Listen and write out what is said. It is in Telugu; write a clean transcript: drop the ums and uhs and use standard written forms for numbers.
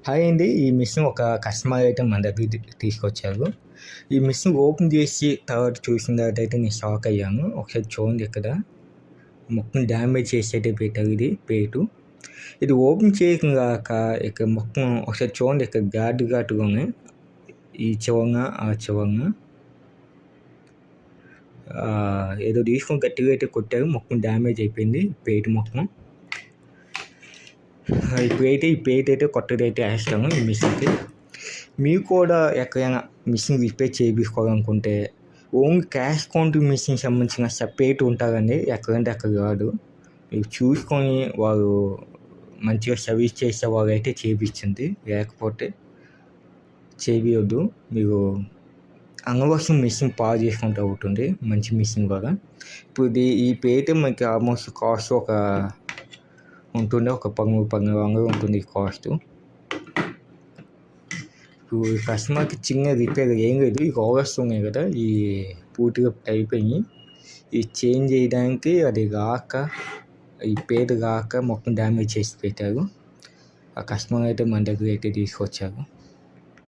హాయ్ అండి. ఈ మిషన్ ఒక కస్టమర్ అయితే మన దగ్గరికి తీసుకొచ్చారు. ఈ మిషన్ ఓపెన్ చేసి తర్వాత చూసిన తర్వాత అయితే నేను షాక్ అయ్యాను. ఒకసారి చూడండి, ఇక్కడ మొత్తం డ్యామేజ్ చేసి అయితే పెట్టారు. ఇది పేటు. ఇది ఓపెన్ చేయగాక ఇక్కడ మొత్తం ఒకసారి చూడండి, ఇక్కడ ఘాటుగా ఉన్నాయి. ఈ చివరన ఆ చివరన ఏదో తీసుకొని గట్టిగా అయితే కొట్టారు. మొత్తం డ్యామేజ్ అయిపోయింది పేటు మొత్తం. ఈ పేట్ అయితే కొత్తది అయితే వేస్తాము ఈ మిషన్కి. మీరు కూడా ఎక్కడైనా మిషన్ రిపేర్ చేయించుకోవాలనుకుంటే ఓన్లీ క్యాష్ కౌంటింగ్ మిషన్ సంబంధించిన సెపరేట్ ఉంటారండి. ఎక్కడంటే అక్కడ కాదు. మీరు చూసుకొని వారు మంచిగా సర్వీస్ చేసే వాళ్ళు అయితే చేయించండి, లేకపోతే చేయవద్దు. మీరు అనవసరం మిషన్ పాడు చేసుకుంటూ అవుతుంది మంచి మిషన్ ద్వారా. ఇప్పుడు ఈ పేట్ మనకి ఆల్మోస్ట్ కాస్ట్ ఉంటుంది, ఒక 1300 ఉంటుంది కాస్ట్. ఇప్పుడు కస్టమర్కి చిన్న రిపేర్ ఏం లేదు. ఈ రోలర్స్ ఉన్నాయి కదా, ఈ పూర్తిగా అయిపోయి ఈ చేంజ్ చేయడానికి అది రాక, ఈ పేరు రాక మొత్తం డ్యామేజ్ చేసి పెట్టారు. ఆ కస్టమర్ అయితే మన దగ్గర అయితే తీసుకొచ్చారు.